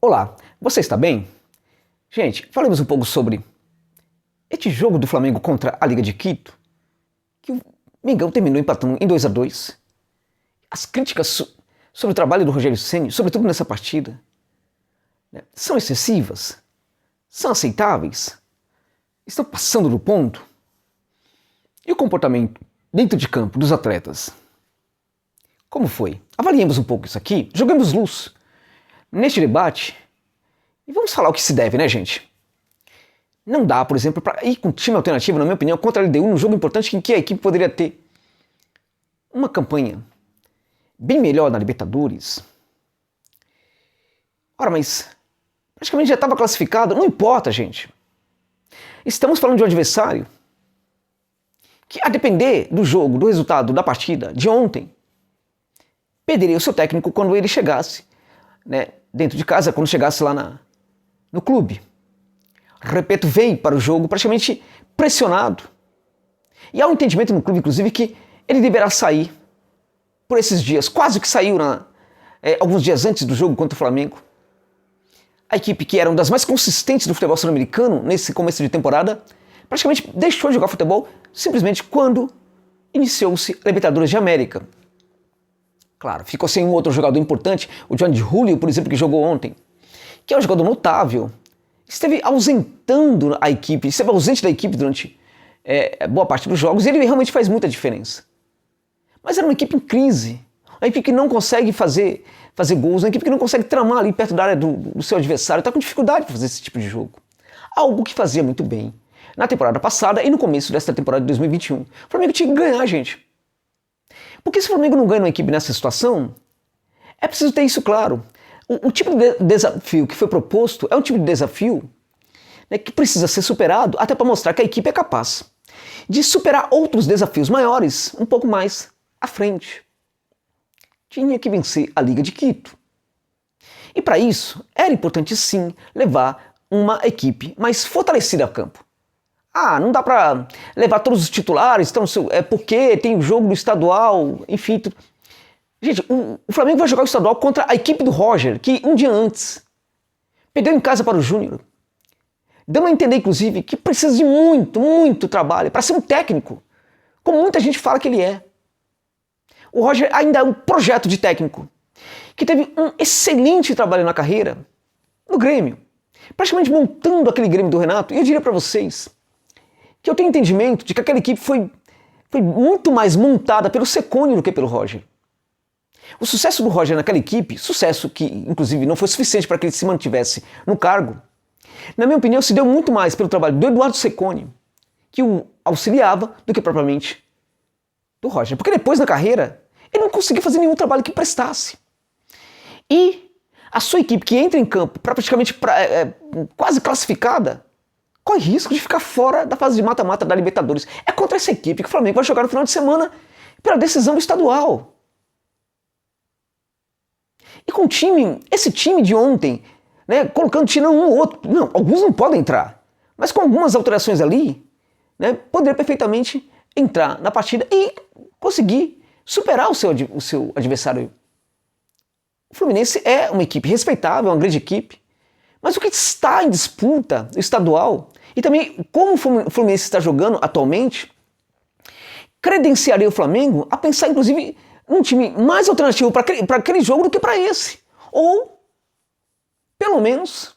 Olá, você está bem? Gente, falemos um pouco sobre este jogo do Flamengo contra a Liga de Quito, que o Mengão terminou empatando em 2-2. As críticas sobre o trabalho do Rogério Ceni, sobretudo nessa partida, né, são excessivas? São aceitáveis? Estão passando do ponto? E o comportamento dentro de campo dos atletas? Como foi? Avaliemos um pouco isso aqui, joguemos luz neste debate e vamos falar o que se deve, né, gente? Não dá, por exemplo, para ir com time alternativo, na minha opinião, contra a LDU num jogo importante em que a equipe poderia ter uma campanha bem melhor na Libertadores. Ora, mas praticamente já estava classificado, não importa, gente. Estamos falando de um adversário que, a depender do jogo, do resultado da partida de ontem, perderia o seu técnico quando ele chegasse, né, dentro de casa, quando chegasse lá no clube. Repito, veio para o jogo praticamente pressionado. E há um entendimento no clube, inclusive, que ele deverá sair por esses dias. Quase que saiu alguns dias antes do jogo contra o Flamengo. A equipe, que era uma das mais consistentes do futebol sul-americano nesse começo de temporada, praticamente deixou de jogar futebol simplesmente quando iniciou-se a Libertadores de América. Claro, ficou sem um outro jogador importante, o Johnny Julio, por exemplo, que jogou ontem, que é um jogador notável. Esteve ausentando a equipe, esteve ausente da equipe durante boa parte dos jogos, e ele realmente faz muita diferença. Mas era uma equipe em crise, uma equipe que não consegue fazer gols, uma equipe que não consegue tramar ali perto da área do seu adversário, está com dificuldade para fazer esse tipo de jogo. Algo que fazia muito bem na temporada passada e no começo desta temporada de 2021. O Flamengo tinha que ganhar, gente. Porque se o Flamengo não ganha uma equipe nessa situação, é preciso ter isso claro. O tipo de desafio que foi proposto é um tipo de desafio, né, que precisa ser superado até para mostrar que a equipe é capaz de superar outros desafios maiores um pouco mais à frente. Tinha que vencer a Liga de Quito. E para isso, era importante sim levar uma equipe mais fortalecida a campo. Ah, não dá para levar todos os titulares, então, porque tem o jogo do estadual, enfim. Gente, o Flamengo vai jogar o estadual contra a equipe do Roger, que um dia antes perdeu em casa para o Júnior. Dando a entender, inclusive, que precisa de muito, muito trabalho para ser um técnico, como muita gente fala que ele é. O Roger ainda é um projeto de técnico, que teve um excelente trabalho na carreira no Grêmio, praticamente montando aquele Grêmio do Renato. E eu diria para vocês que eu tenho entendimento de que aquela equipe foi muito mais montada pelo Cecconi do que pelo Roger. O sucesso do Roger naquela equipe, sucesso que inclusive não foi suficiente para que ele se mantivesse no cargo, na minha opinião se deu muito mais pelo trabalho do Eduardo Cecconi, que o auxiliava, do que propriamente do Roger. Porque depois na carreira ele não conseguia fazer nenhum trabalho que prestasse. E a sua equipe que entra em campo praticamente quase classificada, corre risco de ficar fora da fase de mata-mata da Libertadores. É contra essa equipe que o Flamengo vai jogar no final de semana pela decisão do estadual. E com esse time de ontem, né, colocando, tirando um ou outro, não, alguns não podem entrar, mas com algumas alterações ali, né, poderia perfeitamente entrar na partida e conseguir superar o seu adversário. O Fluminense é uma equipe respeitável, uma grande equipe, mas o que está em disputa estadual, e também como o Fluminense está jogando atualmente, credenciaria o Flamengo a pensar, inclusive, um time mais alternativo para aquele jogo do que para esse. Ou, pelo menos,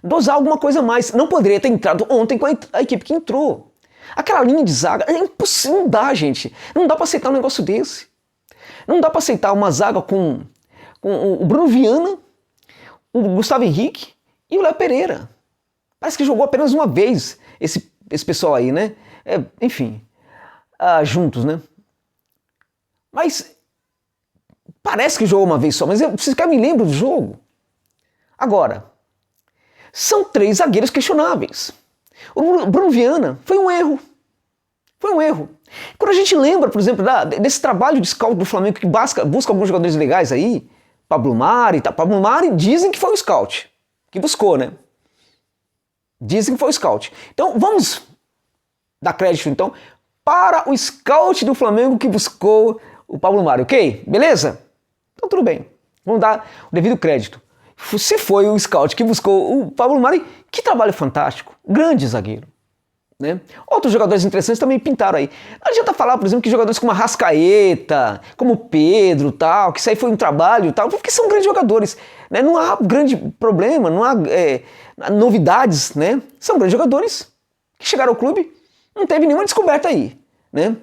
dosar alguma coisa a mais. Não poderia ter entrado ontem com a equipe que entrou. Aquela linha de zaga é impossível, não dá, gente. Não dá para aceitar um negócio desse. Não dá para aceitar uma zaga com o Bruno Viana, o Gustavo Henrique e o Léo Pereira. Parece que jogou apenas uma vez esse pessoal aí, né? Enfim, juntos, né? Mas parece que jogou uma vez só, mas eu preciso que eu me lembre do jogo. Agora, são 3 zagueiros questionáveis. O Bruno Viana foi um erro. Foi um erro. Quando a gente lembra, por exemplo, desse trabalho de scout do Flamengo que busca alguns jogadores legais aí, Pablo Mari e tal. Pablo Mari dizem que foi o scout, que buscou, né? Dizem que foi o scout. Então vamos dar crédito então para o scout do Flamengo que buscou o Pablo Mari, ok? Beleza? Então tudo bem. Vamos dar o devido crédito. Você foi o scout que buscou o Pablo Mari, que trabalho fantástico, grande zagueiro. Né? Outros jogadores interessantes também pintaram aí. Não adianta falar, por exemplo, que jogadores como Arrascaeta, como Pedro, tal, que isso aí foi um trabalho, tal, porque são grandes jogadores. Né? Não há grande problema, não há novidades. Né? São grandes jogadores que chegaram ao clube, não teve nenhuma descoberta aí. Né?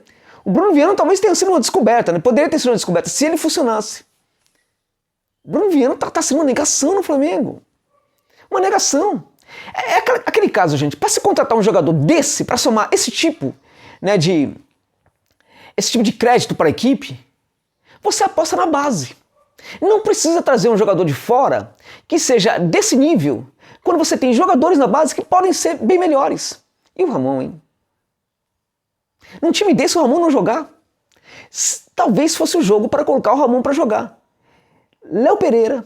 O Bruno Viana talvez tenha sido uma descoberta, né? Poderia ter sido uma descoberta se ele funcionasse. O Bruno Viana está sendo uma negação no Flamengo. Uma negação. É aquele caso, gente, para se contratar um jogador desse, para somar esse tipo, né, esse tipo de crédito para a equipe, você aposta na base. Não precisa trazer um jogador de fora que seja desse nível, quando você tem jogadores na base que podem ser bem melhores. E o Ramon, hein? Num time desse o Ramon não jogar, talvez fosse o jogo para colocar o Ramon para jogar. Léo Pereira,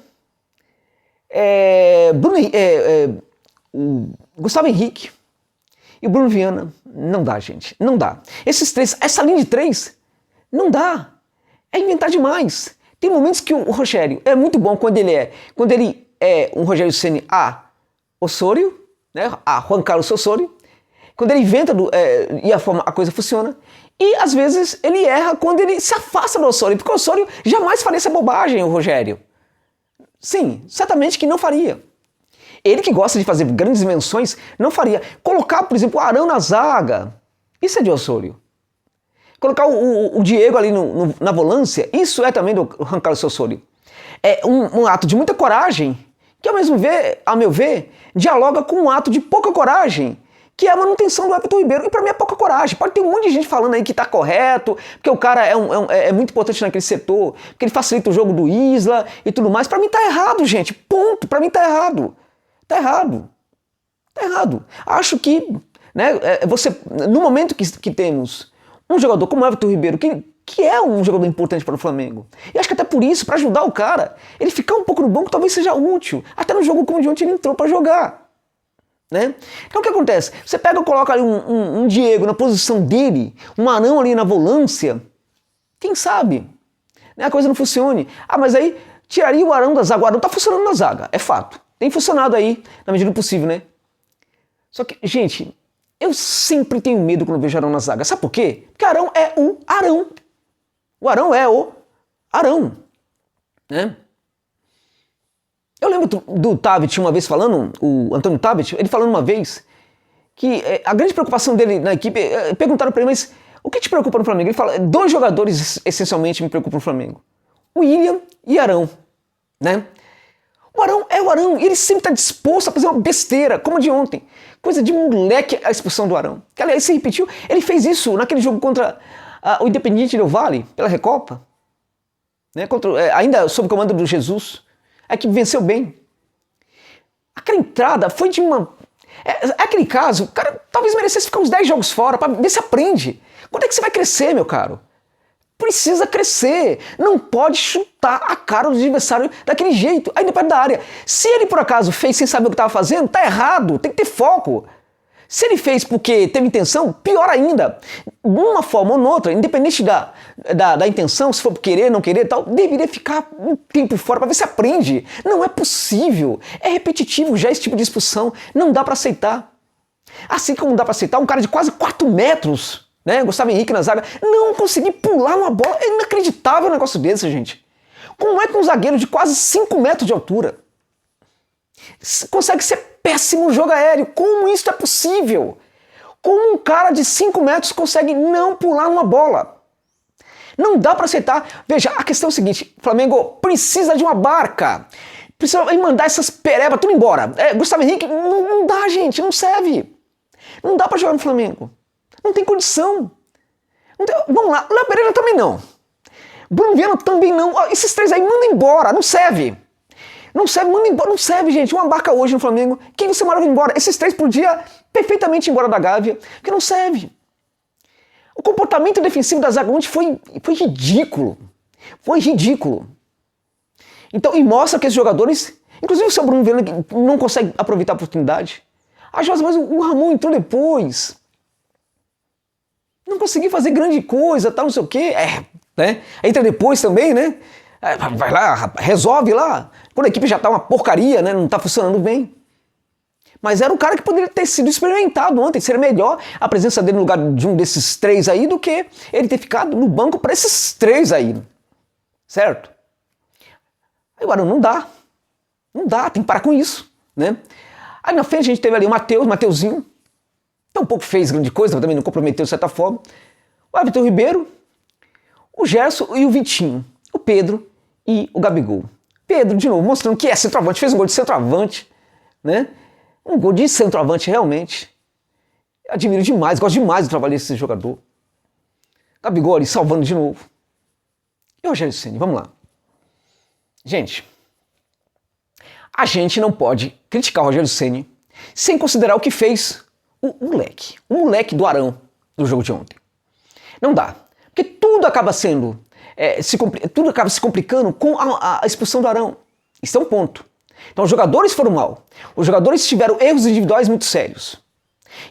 o Gustavo Henrique e o Bruno Viana. Não dá, gente. Não dá. Esses três, essa linha de três, não dá. É inventar demais. Tem momentos que o Rogério é muito bom quando ele é um Rogério Ceni a Osório, né, a Juan Carlos Osório, quando ele inventa e a coisa funciona. E às vezes ele erra quando ele se afasta do Osório, porque o Osório jamais faria essa bobagem, o Rogério. Sim, certamente que não faria. Ele que gosta de fazer grandes dimensões, não faria. Colocar, por exemplo, o Arão na zaga, isso é de Osório. Colocar o Diego ali na volância, isso é também do Juan Carlos Osório. É um ato de muita coragem, que ao meu ver, dialoga com um ato de pouca coragem, que é a manutenção do Everton Ribeiro. E para mim é pouca coragem. Pode ter um monte de gente falando aí que tá correto, porque o cara é muito importante naquele setor, porque ele facilita o jogo do Isla e tudo mais. Para mim tá errado, gente. Ponto. Para mim tá errado. Tá errado. Tá errado. Acho que, né, no momento que temos um jogador como o Everton Ribeiro, que é um jogador importante para o Flamengo, e acho que até por isso, para ajudar o cara, ele ficar um pouco no banco talvez seja útil. Até no jogo como de ontem ele entrou para jogar. Né? Então o que acontece? Você pega e coloca ali um Diego na posição dele, um Arão ali na volância, quem sabe, né, a coisa não funcione. Ah, mas aí tiraria o Arão da zaga. O Arão tá funcionando na zaga, é fato. Tem funcionado aí, na medida do possível, né? Só que, gente, eu sempre tenho medo quando vejo Arão na zaga. Sabe por quê? Porque Arão é o Arão. O Arão é o Arão. Né? Eu lembro do Thabit uma vez falando, o Antônio Thabit, ele falando uma vez que a grande preocupação dele na equipe, perguntaram para ele, mas o que te preocupa no Flamengo? Ele fala, dois jogadores essencialmente me preocupam no Flamengo. O William e Arão, né? O Arão é o Arão, e ele sempre está disposto a fazer uma besteira, como a de ontem. Coisa de moleque a expulsão do Arão. Que, aliás, se repetiu, ele fez isso naquele jogo contra o Independiente Del Valle, pela Recopa, né? Ainda sob o comando do Jesus. A equipe venceu bem. Aquela entrada foi de uma... aquele caso, o cara talvez merecesse ficar uns 10 jogos fora para ver se aprende. Quando é que você vai crescer, meu caro? Precisa crescer. Não pode chutar a cara do adversário daquele jeito, ainda perto da área. Se ele por acaso fez sem saber o que estava fazendo, tá errado, tem que ter foco. Se ele fez porque teve intenção, pior ainda. De uma forma ou noutra, independente da intenção, se for querer, não querer, tal, deveria ficar um tempo fora para ver se aprende. Não é possível. É repetitivo já esse tipo de expulsão. Não dá para aceitar. Assim como não dá para aceitar um cara de quase 4 metros, né, Gustavo Henrique na zaga, não conseguir pular uma bola. É inacreditável um negócio desse, gente. Como é que um zagueiro de quase 5 metros de altura consegue ser péssimo no jogo aéreo? Como isso é possível? Como um cara de 5 metros consegue não pular uma bola? Não dá para aceitar. Veja, a questão é o seguinte, o Flamengo precisa de uma barca. Precisa mandar essas perebas tudo embora. Gustavo Henrique, não dá, gente, não serve. Não dá para jogar no Flamengo. Não tem condição. Vamos lá, Léo Pereira também não. Bruno Viana também não. Esses três aí, manda embora, não serve. Não serve, manda embora, não serve, gente. Uma barca hoje no Flamengo, quem você manda embora? Esses três podia perfeitamente ir embora da Gávea, porque não serve. O comportamento defensivo da zaga ontem foi ridículo. Foi ridículo. Então, e mostra que esses jogadores, inclusive o seu Bruno Viana, que não consegue aproveitar a oportunidade. Mas o Ramon entrou depois. Não conseguiu fazer grande coisa, tal, não sei o quê. Né? Entra depois também, né? Vai lá, resolve lá. Quando a equipe já tá uma porcaria, né? Não tá funcionando bem. Mas era um cara que poderia ter sido experimentado ontem. Seria melhor a presença dele no lugar de um desses 3 aí do que ele ter ficado no banco para esses 3 aí. Certo? Agora, não dá. Não dá, tem que parar com isso, né? Aí na frente a gente teve ali o Mateuzinho. Tampouco fez grande coisa, mas também não comprometeu de certa forma. O Everton Ribeiro, o Gerson e o Vitinho. O Pedro e o Gabigol. Pedro, de novo, mostrando que é centroavante. Fez um gol de centroavante, né? Um gol de centroavante, realmente. Eu admiro demais, gosto demais do trabalho desse jogador. Gabigol ali salvando de novo. E o Rogério Ceni, vamos lá. Gente, a gente não pode criticar o Rogério Ceni sem considerar o que fez o moleque do Arão no jogo de ontem. Não dá, porque tudo acaba sendo, tudo acaba se complicando com a expulsão do Arão. Isso é um ponto. Então os jogadores foram mal, os jogadores tiveram erros individuais muito sérios.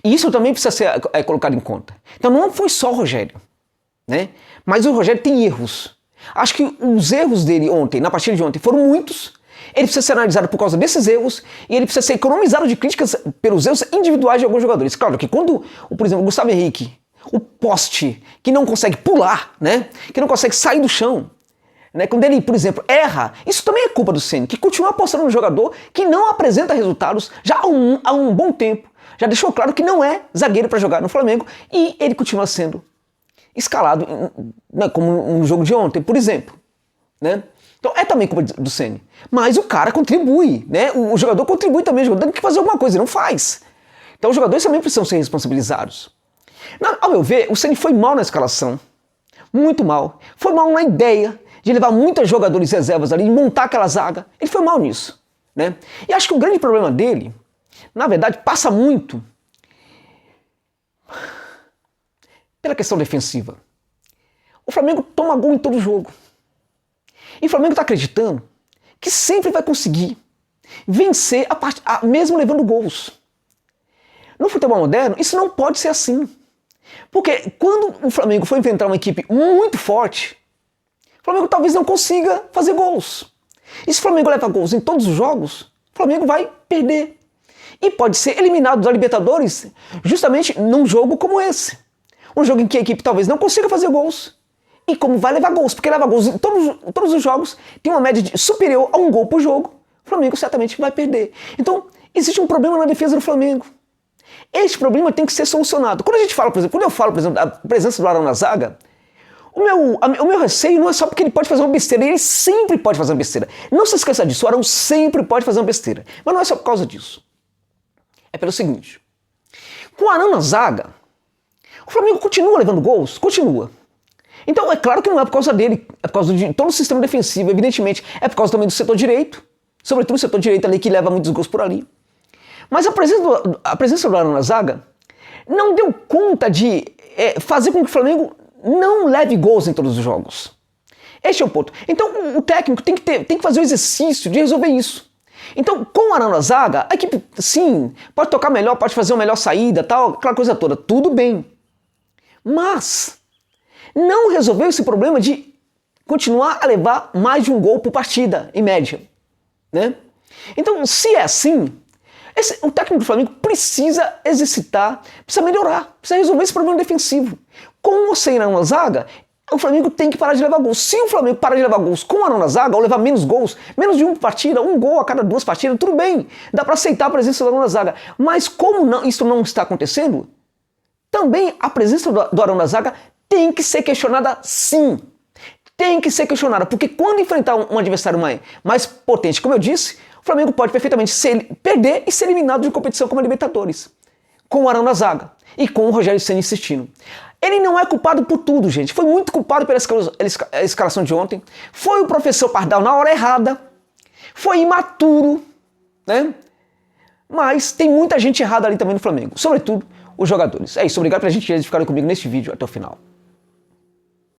E isso também precisa ser colocado em conta. Então não foi só o Rogério, né? Mas o Rogério tem erros. Acho que os erros dele ontem, na partida de ontem, foram muitos. Ele precisa ser analisado por causa desses erros e ele precisa ser economizado de críticas pelos erros individuais de alguns jogadores. Claro que quando, por exemplo, o Gustavo Henrique, o poste, que não consegue pular, né? Que não consegue sair do chão, né? Quando ele, por exemplo, erra, isso também é culpa do Ceni, que continua apostando no jogador que não apresenta resultados já há um bom tempo. Já deixou claro que não é zagueiro para jogar no Flamengo e ele continua sendo escalado, né, como no jogo de ontem, por exemplo, né? Então é também culpa do Ceni. Mas o cara contribui, né? O jogador contribui também, o jogador tem que fazer alguma coisa, ele não faz. Então os jogadores também precisam ser responsabilizados. Ao meu ver, o Ceni foi mal na escalação, muito mal. Foi mal na ideia de levar muitos jogadores reservas ali e montar aquela zaga. Ele foi mal nisso, né? E acho que o grande problema dele, na verdade, passa muito pela questão defensiva. O Flamengo toma gol em todo jogo. E o Flamengo está acreditando que sempre vai conseguir vencer mesmo levando gols. No futebol moderno, isso não pode ser assim. Porque quando o Flamengo for enfrentar uma equipe muito forte, o Flamengo talvez não consiga fazer gols. E se o Flamengo leva gols em todos os jogos, o Flamengo vai perder. E pode ser eliminado da Libertadores justamente num jogo como esse. Um jogo em que a equipe talvez não consiga fazer gols. E como vai levar gols, porque leva gols em todos os jogos, tem uma média superior a um gol por jogo, o Flamengo certamente vai perder. Então, existe um problema na defesa do Flamengo. Este problema tem que ser solucionado. Quando a gente fala, por exemplo, quando eu falo, por exemplo, da presença do Arão na zaga, o meu receio não é só porque ele pode fazer uma besteira, ele sempre pode fazer uma besteira. Não se esqueça disso, o Arão sempre pode fazer uma besteira. Mas não é só por causa disso. É pelo seguinte, com o Arão na zaga, o Flamengo continua levando gols? Continua. Então é claro que não é por causa dele, é por causa de todo o sistema defensivo, evidentemente. É por causa também do setor direito, sobretudo o setor direito ali que leva muitos gols por ali. Mas a presença do Arão na zaga não deu conta de fazer com que o Flamengo não leve gols em todos os jogos. Este é o ponto. Então o técnico tem que fazer o exercício de resolver isso. Então, com o Arão na zaga, a equipe, sim, pode tocar melhor, pode fazer uma melhor saída, tal, aquela coisa toda, tudo bem. Mas não resolveu esse problema de continuar a levar mais de um gol por partida, em média, né? Então, se é assim, o técnico do Flamengo precisa exercitar, precisa melhorar, precisa resolver esse problema defensivo. Com ou sem Arão na zaga, o Flamengo tem que parar de levar gols. Se o Flamengo parar de levar gols com o Arão na zaga, ou levar menos gols, menos de uma partida, um gol a cada 2 partidas, tudo bem, dá para aceitar a presença do Arão na zaga. Mas como isso não está acontecendo, também a presença do Arão na zaga tem que ser questionada, sim. Tem que ser questionada, porque quando enfrentar um adversário mais potente, como eu disse, o Flamengo pode perfeitamente perder e ser eliminado de competição como a Libertadores, com o Arão na zaga e com o Rogério Ceni insistindo. Ele não é culpado por tudo, gente. Foi muito culpado pela escalação de ontem. Foi o professor Pardal na hora errada. Foi imaturo, né? Mas tem muita gente errada ali também no Flamengo, sobretudo os jogadores. É isso, obrigado pela gentileza de ficarem comigo neste vídeo até o final.